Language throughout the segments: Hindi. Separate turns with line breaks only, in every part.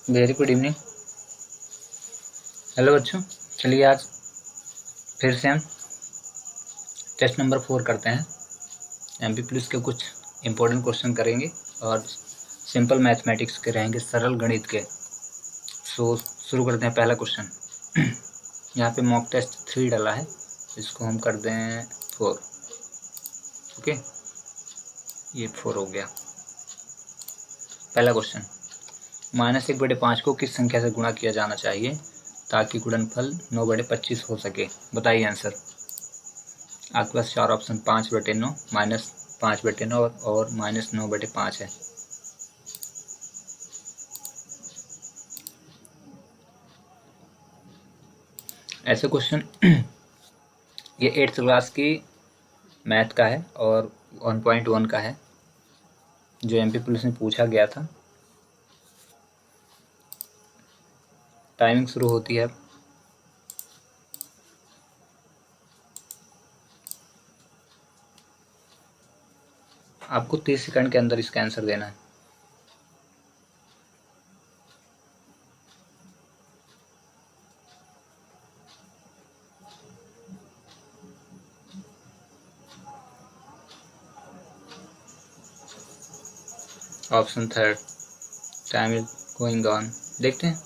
Very good evening. हेलो बच्चों, चलिए आज फिर से हम टेस्ट नंबर 4 करते हैं। एमपी पुलिस के कुछ इम्पोर्टेंट क्वेश्चन करेंगे और सिंपल मैथमेटिक्स के रहेंगे, सरल गणित के। सो शुरू करते हैं। पहला क्वेश्चन यहाँ पे मॉक टेस्ट 3 डाला है, इसको हम कर दें 4। ओके, ये 4 हो गया। पहला क्वेश्चन, -1/5 को किस संख्या से गुणा किया जाना चाहिए ताकि गुणनफल 9/25 हो सके? बताइए आंसर। आपके पास 4 ऑप्शन 5/9, -5/9 और -9/5 है। ऐसे क्वेश्चन ये 8th क्लास की मैथ का है और 1.1 का है, जो एमपी पुलिस में पूछा गया था। टाइमिंग शुरू होती है। आपको 30 सेकंड के अंदर इसका आंसर देना है। Option 3, time is going on. देखते हैं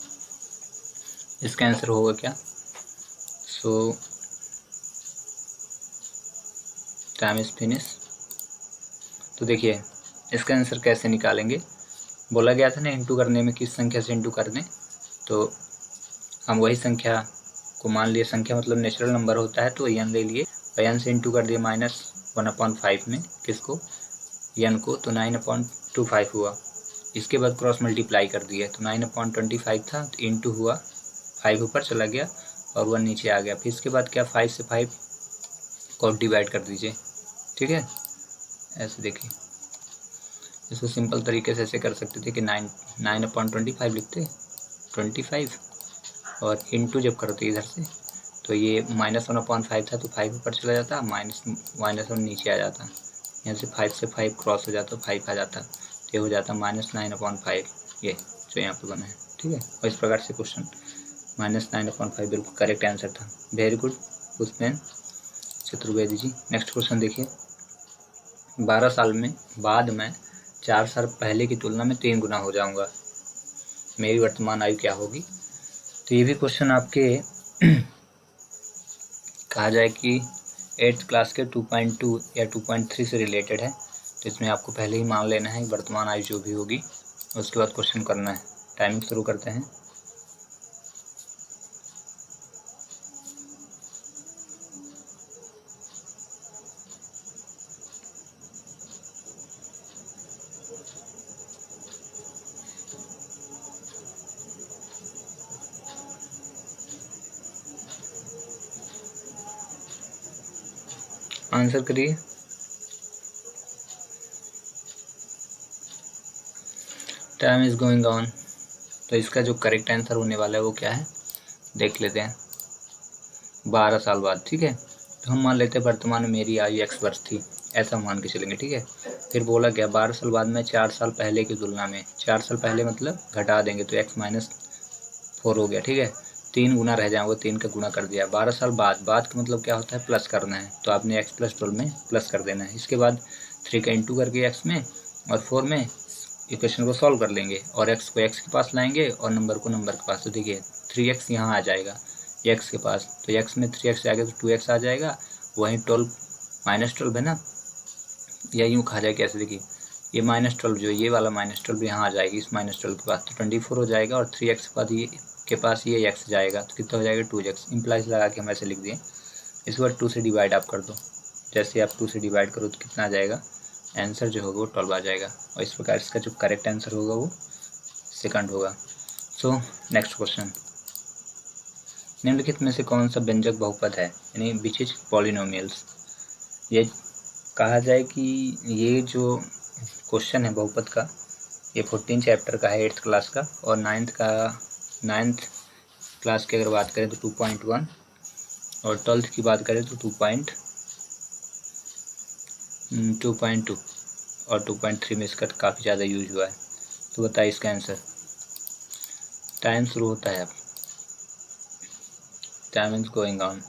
इसका आंसर होगा क्या। सो टाइम इज फिनिश। तो देखिए इसका आंसर कैसे निकालेंगे। बोला गया था ना इंटू करने में, किस संख्या से इंटू कर दें, तो हम वही संख्या को मान लिए। संख्या मतलब नेचुरल नंबर होता है, तो n ले लिए, n से इंटू कर दिए -1/5 में, किसको, n को, तो 9/25 हुआ। इसके बाद क्रॉस मल्टीप्लाई कर दिए, तो 9/25 था, तो इंटू हुआ, 5 ऊपर चला गया और 1 नीचे आ गया। फिर इसके बाद क्या, 5 से 5 को डिवाइड कर दीजिए। ठीक है, ऐसे देखिए, इसको सिंपल तरीके से ऐसे कर सकते थे कि 9/25 लिखते 25 और इंटू जब करते इधर से, तो ये -1/5 था, तो 5 ऊपर चला जाता, -1 नीचे आ जाता, यहाँ से 5 से 5 क्रॉस हो जाता, 5 आ जाता, तो ये हो जाता -9/5, ये जो यहाँ पे बना है। ठीक है, और इस प्रकार से क्वेश्चन -9/5 बिल्कुल करेक्ट आंसर था। Very good Pushpen Chaturvedi ji. Next question देखिए, 12 साल में बाद मैं 4 साल पहले की तुलना में 3 गुना हो जाऊंगा, मेरी वर्तमान आयु क्या होगी? तो ये भी क्वेश्चन आपके कहा जाए कि 8th क्लास के 2.2 या 2.3 से रिलेटेड है, तो इसमें आपको पहले ही मान लेना है वर्तमान आयु जो भी होगी, उसके बाद क्वेश्चन करना है। टाइमिंग शुरू करते हैं। आंसर करिए। Time is going on. तो इसका जो करेक्ट आंसर होने वाला है वो क्या है, देख लेते हैं। 12 साल बाद। ठीक है, तो हम मान लेते हैं वर्तमान में मेरी आयु x वर्ष थी, ऐसा मान के चलेंगे। ठीक है, फिर बोला गया 12 साल बाद में 4 साल पहले की तुलना में, 4 साल पहले मतलब घटा देंगे तो x - 4 हो गया। ठीक है, 3 गुना रह जाएंगे, 3 का गुना कर दिया। 12 साल बाद, बाद का मतलब क्या होता है, प्लस करना है, तो आपने x + 12 में प्लस कर देना है। इसके बाद 3 का इंटू करके x में और 4 में इक्वेशन को सॉल्व कर लेंगे और x को x के पास लाएंगे और नंबर को नंबर के पास। तो देखिए 3x यहाँ आ जाएगा x के पास, तो x में 3x आ गया तो 2x आ जाएगा, वहीं 12 -12 है ना, या यूँ कहा जाए कैसे, देखिए ये -12 जो ये वाला -12 यहाँ आ जाएगी इस -12 के पास, तो 24 हो जाएगा और 3x के बाद ये के पास ये x जाएगा, तो कितना हो जाएगा 2x। इम्प्लाइज लगा के हम ऐसे लिख दिए। इसके बाद 2 से डिवाइड आप कर दो, जैसे आप 2 से डिवाइड करो तो कितना आ जाएगा, आंसर जो होगा वो 12 आ जाएगा। और इस प्रकार इसका जो करेक्ट आंसर होगा वो सेकंड होगा। सो नेक्स्ट क्वेश्चन, निम्नलिखित में से कौन सा व्यंजक बहुपद है, यानी विच इज पॉलिनोमियल्स। ये कहा जाए कि ये जो क्वेश्चन है बहुपद का, ये 14 चैप्टर का है 8th क्लास का, और 9th क्लास की अगर बात करें तो 2.1 और 12th की बात करें तो 2.2 और 2.3 में इसका काफ़ी ज़्यादा यूज हुआ है। तो बताइए इसका आंसर। टाइम शुरू होता है अब। Time is going on.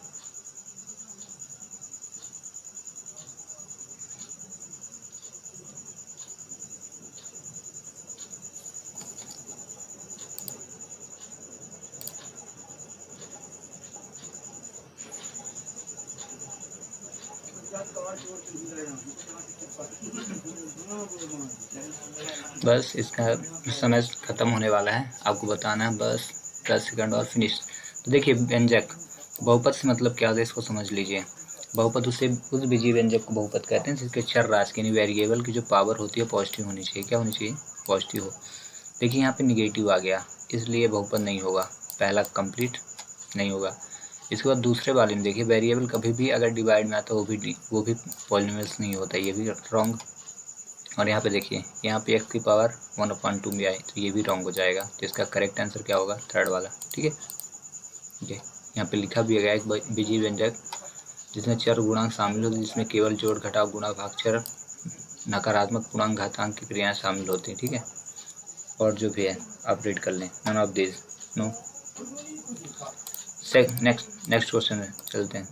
बस इसका समय ख़त्म होने वाला है, आपको बताना है बस 10 सेकंड और फिनिश। तो देखिए व्यंजक बहुपद से मतलब क्या होता है इसको समझ लीजिए। बहुपद उस बीजीय व्यंजक को बहुपद कहते हैं जिसके चर राशि यानी वेरिएबल की जो पावर होती है पॉजिटिव होनी चाहिए। क्या होनी चाहिए? पॉजिटिव हो। देखिए यहाँ पे निगेटिव आ गया इसलिए बहुपद नहीं होगा, पहला कंप्लीट नहीं होगा। इसके बाद दूसरे वाले में देखिए वेरिएबल कभी भी अगर डिवाइड में आता है वो भी पॉलिनोमियल्स नहीं होता, ये भी रॉन्ग। और यहाँ पे देखिए यहाँ पे x की पावर 1/2 में आए तो ये भी रॉन्ग हो जाएगा। तो इसका करेक्ट आंसर क्या होगा? थर्ड वाला। ठीक है, ये यहाँ पे लिखा भी गया एक बीजीय व्यंजक जिसमें चर गुणांक शामिल होते, जिसमें केवल जोड़ घटाव गुणा भाग चर नकारात्मक पूर्णांक घातांक की क्रियाएं शामिल होती हैं। ठीक है, और जो भी है आप रीड कर लें। None of this no. Next question में चलते हैं।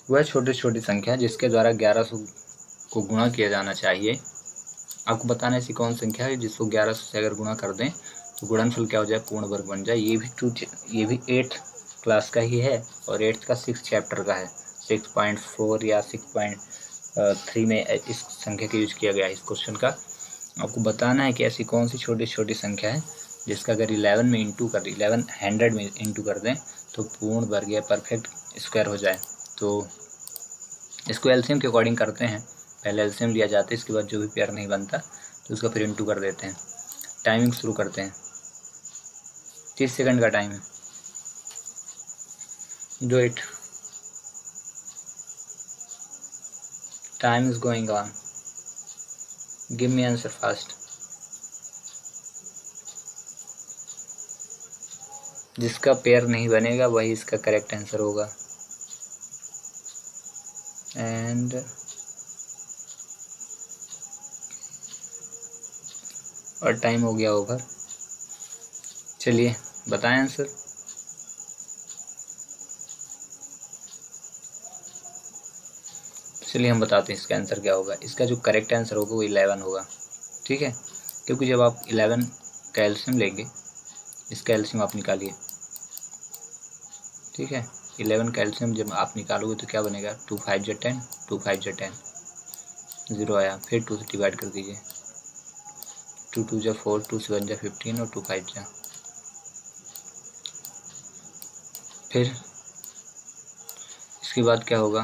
वह छोटी छोटी संख्या जिसके द्वारा 1100 को गुणा किया जाना चाहिए, आपको बताना ऐसी कौन संख्या है जिसको 1100 से अगर गुणा कर दें तो गुणनफल क्या हो जाए? पूर्ण वर्ग बन जाए। ये भी 8th क्लास का ही है और 8th का 6th चैप्टर का है। 6.4 या 6.3 में इस संख्या का यूज किया गया है इस क्वेश्चन का। आपको बताना है कि ऐसी कौन सी छोटी छोटी संख्या है जिसका अगर 11 में इंटू कर 1100 में इंटू कर दें तो पूर्ण वर्ग या परफेक्ट स्क्वायर हो जाए। तो इसको एलसीएम के अकॉर्डिंग करते हैं। पहले एलसीएम लिया जाता है, इसके बाद जो भी पेयर नहीं बनता तो उसका फिर इंटू कर देते हैं। टाइमिंग शुरू करते हैं। 30 सेकंड का टाइम है। Do it. Time is going on. Give me answer fast. जिसका पेयर नहीं बनेगा वही इसका करेक्ट आंसर होगा। एंड और टाइम हो गया ओवर। चलिए बताएं आंसर। चलिए हम बताते हैं इसका आंसर क्या होगा। इसका जो करेक्ट आंसर होगा वो 11 होगा। ठीक है, क्योंकि जब आप 11 का एलसीएम लेंगे, इसका एलसीएम आप निकालिए। ठीक है, 11 का एलसीएम जब आप निकालोगे तो क्या बनेगा? 2 5 जा 10, 2 5 जा 10, 0 आया। फिर 2 से डिवाइड कर दीजिए। 2 2 जा 4, 2 7 जा 15 और 2 5 जा। फिर इसके बाद क्या होगा?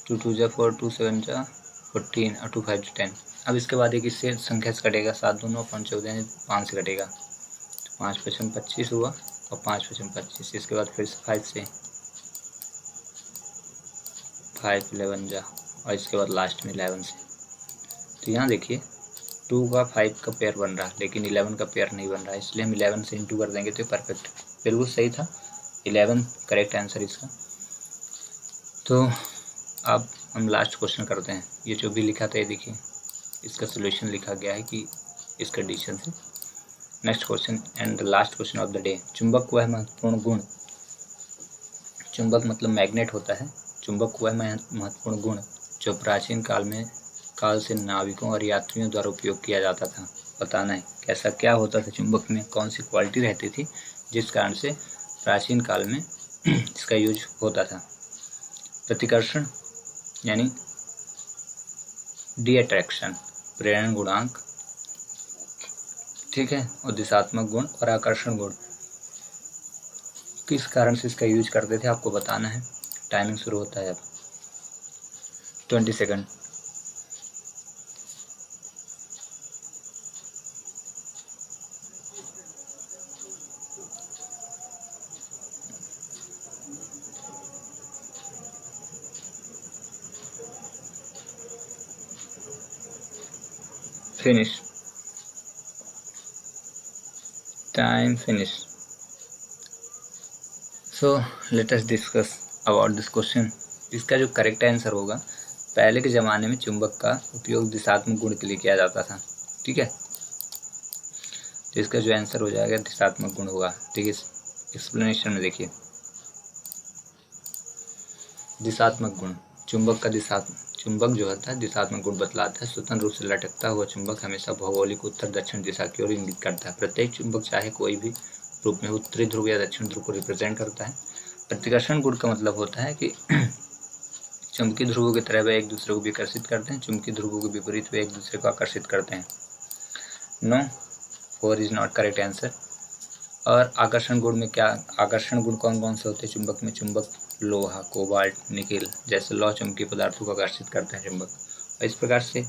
2 2 जा 4, 2 7 जा 14 और 2 5 जा 10। अब इसके बाद एक इससे संख्या से कटेगा, 7 2 9 5 14 5 से कटेगा तो 5 5 25 हुआ और 5 5 25। इसके बाद फिर से 5 से 5 11 जा और इसके बाद लास्ट में 11 से। तो यहाँ देखिए 2 का 5 का पेयर बन रहा है लेकिन 11 का पेयर नहीं बन रहा है, इसलिए हम 11 से इंटू कर देंगे तो परफेक्ट बिल्कुल सही था। 11 करेक्ट आंसर इसका। तो अब हम लास्ट क्वेश्चन करते हैं। ये जो भी लिखा था ये देखिए इसका सोल्यूशन लिखा गया है कि इस कंडीशन से। Next question and the last question of the day. चुंबक वह महत्वपूर्ण गुण, चुंबक मतलब मैग्नेट होता है। चुंबक वह महत्वपूर्ण गुण जो प्राचीन काल से नाविकों और यात्रियों द्वारा उपयोग किया जाता था। बताना है कैसा क्या होता था चुंबक में, कौन सी क्वालिटी रहती थी जिस कारण से प्राचीन काल में इसका यूज होता था। प्रतिकर्षण यानी डी अट्रैक्शन, प्रेरण गुणांक, ठीक है, और दिशात्मक गुण और आकर्षण गुण। किस कारण से इसका यूज करते थे आपको बताना है। टाइमिंग शुरू होता है अब। 20 second. Finish. Time finish. So let us discuss about this question. इसका जो करेक्ट आंसर होगा, पहले के ज़माने में चुंबक का उपयोग दिशात्मक गुण के लिए किया जाता था। ठीक है, तो इसका जो आंसर हो जाएगा दिशात्मक गुण होगा। देखिए एक्सप्लेनेशन में देखिए, दिशात्मक गुण, चुंबक जो होता है दिशात्मक गुण बतलाता है। स्वतंत्र रूप से लटकता हुआ चुंबक हमेशा भौगोलिक उत्तर दक्षिण दिशा की ओर इंगित करता है। प्रत्येक चुंबक चाहे कोई भी रूप में उत्तरी ध्रुव या दक्षिण ध्रुव को रिप्रेजेंट करता है। प्रतिकर्षण गुण का मतलब होता है कि चुंबकीय ध्रुवों की तरह वे एक दूसरे को विकर्षित करते हैं, चुंबकीय ध्रुवों के विपरीत वे एक दूसरे को आकर्षित करते हैं। No, 4 is not correct answer. और आकर्षण गुण में क्या, आकर्षण गुण कौन कौन से होते हैं चुंबक में? चुंबक लोहा, कोबाल्ट, निकेल जैसे लौह चुंबकीय पदार्थों को आकर्षित करते हैं चुंबक। और इस प्रकार से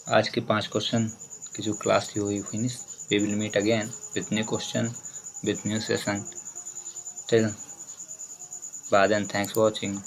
आज के 5 क्वेश्चन की जो क्लास थी वही finish. We will meet again with new question with new session. Till बाद एंड थैंक्स फॉर वॉचिंग।